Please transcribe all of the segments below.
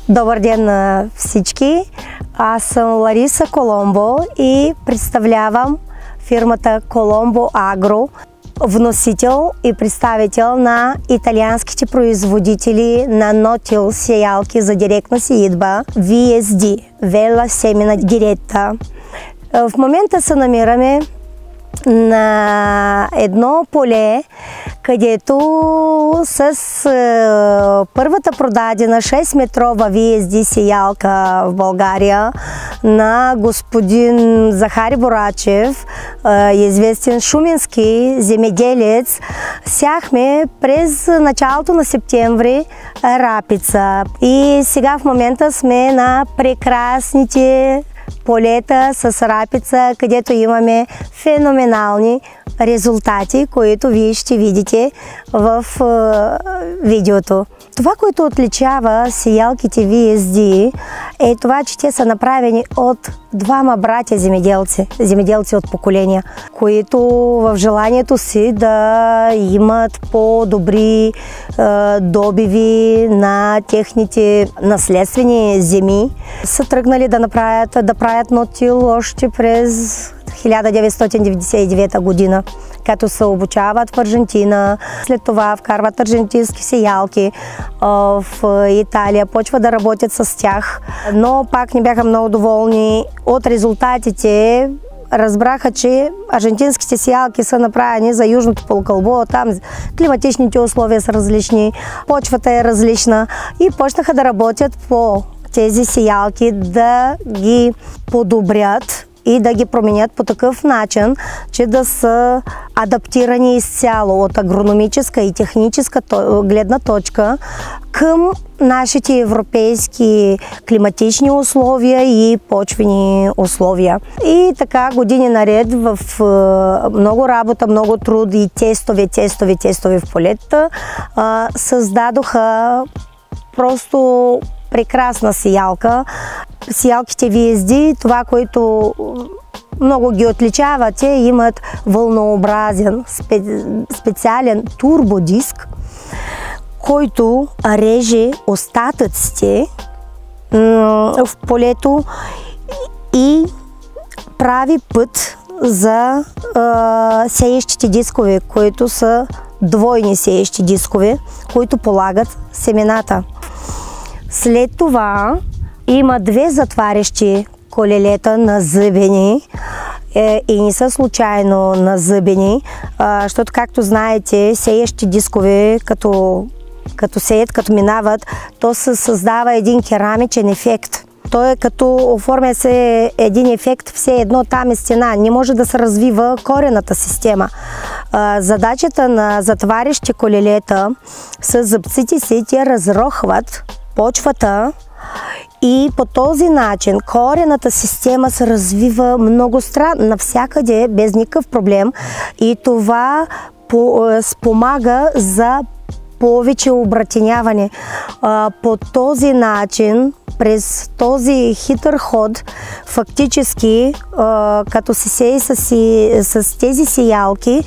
Добър ден на всички! Аз съм Лариса Коломбо и представлявам фирмата Коломбо Агро, вносител и представител на италианските производители на нотил сеялки за директна сеитба VSD, Vella Semina Diretta. В момента се намираме на едно поле, където с първата продадена 6-метрова VSD сеялка в България на господин Захари Борачев, известен шуменски земеделец, сяхме през началото на септември рапица. И сега в момента сме на прекрасните полета с рапица, където имаме феноменални резултати, които вие ще видите в видеото. Това, което отличава сеялките VSD, е това, че те са направени от двама братя земеделци от поколения, които в желанието си да имат по-добри добиви на техните наследствени земи, са тръгнали да правят нотил още през 1999 година, като се обучават в Аржентина, след това вкарват аржентински сеялки в Италия, почват да работят с тях, но пак не бяха много доволни от резултатите. Разбраха, че аржентинските сеялки са направени за южното полукълбо, там климатичните условия са различни, почвата е различна и почнаха да работят по тези сеялки, да ги подобрят и да ги променят по такъв начин, че да са адаптирани изцяло от агрономическа и техническа гледна точка към нашите европейски климатични условия и почвени условия. И така години наред в много работа, много труд и тестови в полета създадоха просто прекрасна сеялка. Сеялките VSD, това, което много ги отличава, те имат вълнообразен, специален турбодиск, който реже остатъците в полето и прави път за сеещите дискове, които са двойни сеещи дискове, които полагат семената. След това има две затварящи колелета назъбени и не са случайно назъбени, защото, както знаете, сеещи дискове, като сеят, като минават, то се създава един керамичен ефект. То е като оформя се един ефект, все едно там е стена, не може да се развива корената система. Задачата на затварящи колелета с зъбците си, те разрохват почвата и по този начин корената система се развива много странно, навсякъде, без никакъв проблем, и това спомага за повече обратиняване. По този начин, през този хитър ход, фактически, като се сее с тези сеялки,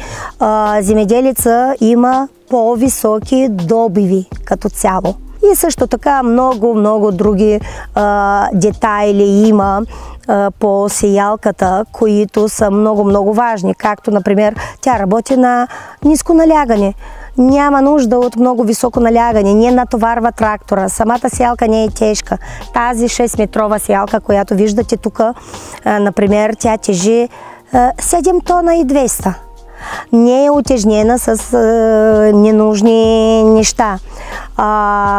земеделеца има по-високи добиви като цяло. И също така много други детайли има по сеялката, които са много важни. Както, например, тя работи на ниско налягане. Няма нужда от много високо налягане, не натоварва трактора. Самата сеялка не е тежка. Тази 6-метрова сеялка, която виждате тук, например, тя тежи 7 тона и 200. Не е утежнена с ненужни неща.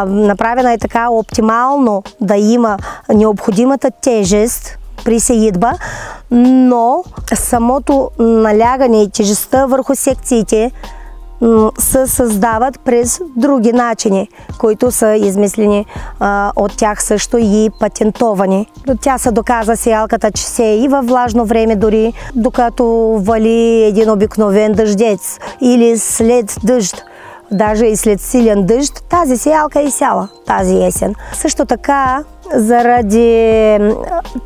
Направена е така оптимално да има необходимата тежест при сеитба, но самото налягане и тежестта върху секциите се създават през други начини, които са измислени от тях също и патентовани. Тя се доказа сеялката, че се и във влажно време, дори докато вали един обикновен дъждец или след дъжд, даже и след силен дъжд, тази сеялка е изсяла тази есен. Също така заради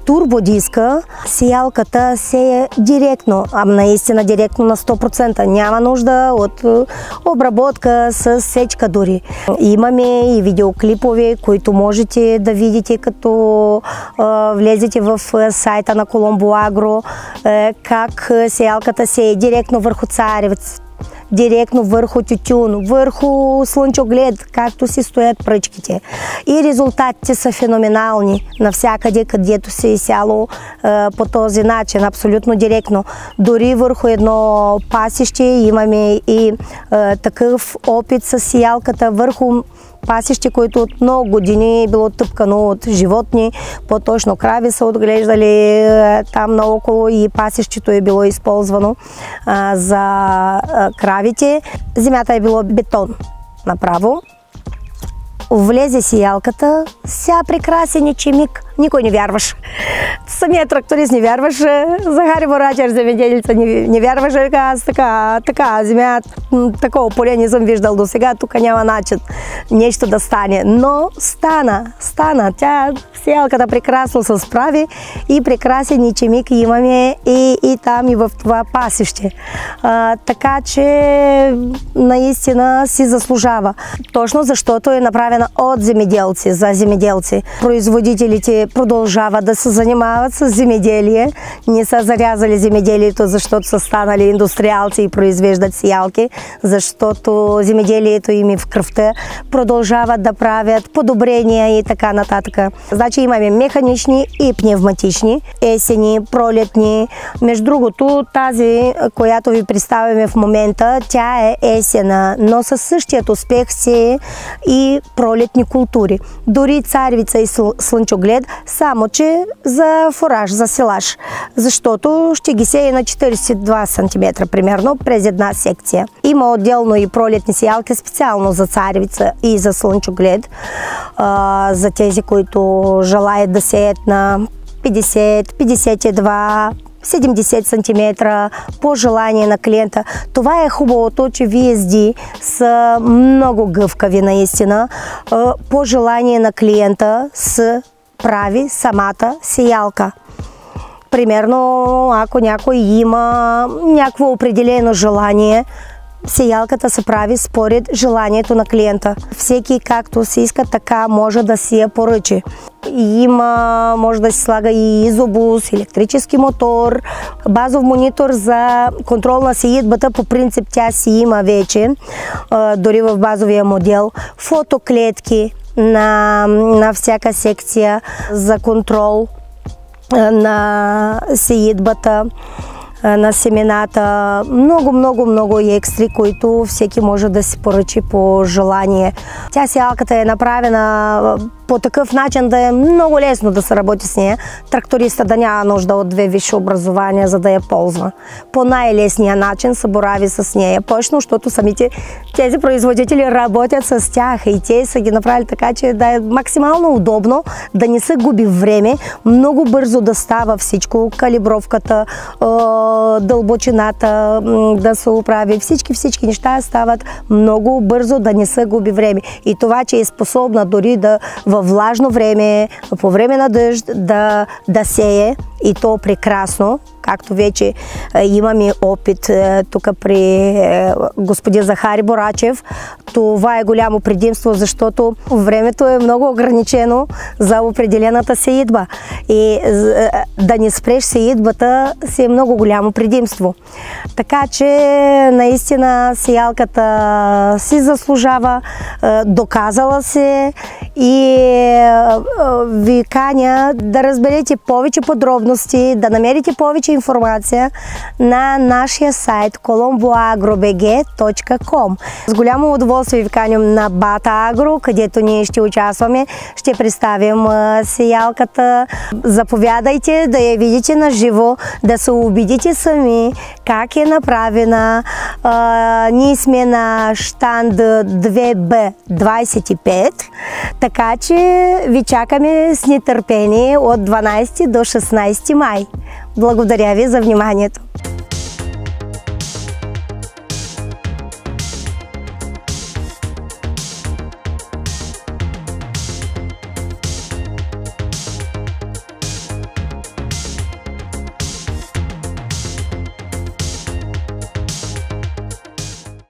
турбодиска сеялката сее директно, наистина директно на 100%. Няма нужда от обработка с сечка дори. Имаме и видеоклипове, които можете да видите, като влезете в сайта на Коломбо Агро, как сеялката сее директно върху царевец, директно върху тютюн, върху слънчоглед, както си стоят пръчките. И резултатите са феноменални навсякъде, където се е сяло по този начин, абсолютно директно. Дори върху едно пасище имаме и такъв опит с сеялката върху пасище, което от много години е било тъпкано от животни, по-точно крави са отглеждали там наоколо и пасището е било използвано за кравите. Земята е било бетон направо. Влезе сеялката, ся прекрасен и чимик. Никой не вярваше. Самият тракторист не вярваше, Захари Борачев, земеделица, не вярваше. Аз така земя, такова поле не съм виждал до сега, тук няма начин нещо да стане. Но стана. Тя сеялката прекрасно се справи и прекрасен и чимик имаме и там и в това пасище. Така че наистина си заслужава. Точно защото е направена от земеделци, за земеделци. Производителите продължават да се занимават с земеделие. Не са зарязали земеделието, защото са станали индустриалци и произвеждат сеялки, защото земеделието им е в кръвта. Продължават да правят подобрения и така нататък. Значи имаме механични и пневматични, есени, пролетни. Между другото, тази, която ви представяме в момента, тя е есена, но със същият успех се и пролетни култури. Дори царевица и слънчоглед, само че за фураж, за силаж. Защото ще ги сее на 42 см примерно през една секция. Има отделно и пролетни сеялки специално за царевица и за слънчоглед. За тези, които желаят да сеят на 50, 52, 70 см по желание на клиента. Това е хубавото, че VSD са много гъвкави наистина. По желание на клиента се прави самата сеялка. Примерно, ако някой има някакво определено желание, сеялката се прави според желанието на клиента. Всеки както се иска, така може да си я поръчи. Може да се слага и изобус, електрически мотор, базов монитор за контрол на сеитбата. По принцип тя си има вече, дори в базовия модел. Фотоклетки на всяка секция за контрол на сеитбата, на семената. Много екстри, които всеки може да си поръчи по желание. Тя сеялката е направена по такъв начин да е много лесно да се работи с нея. Тракториста да няма нужда от 2 висши образования, за да я ползва. По най-лесния начин се борави с нея. Почно, защото самите тези производители работят с тях и те са ги направили така, че да е максимално удобно, да не се губи време, много бързо да става всичко, калибровката, дълбочината да се оправи. Всички неща стават много бързо, да не се губи време. И това, че е способна дори да във влажно време, по време на дъжд да сее, и то прекрасно, както вече имаме опит тук при господин Захари Борачев. Това е голямо предимство, защото времето е много ограничено за определената сеитба. И да не спреш сеитбата си е много голямо предимство. Така че наистина сеялката си заслужава, доказала се и ви каня да разберете повече подробности, да намерите повече информация на нашия сайт colomboagrobg.com. С голямо удоволствие ви каним на Бата Агро, където ние ще участваме. Ще представим сеялката. Заповядайте да я видите на живо, да се убедите сами как е направена. Ние сме на щанд 2B25, така че ви чакаме с нетърпение от 12 до 16 май. Благодаря ви за вниманието.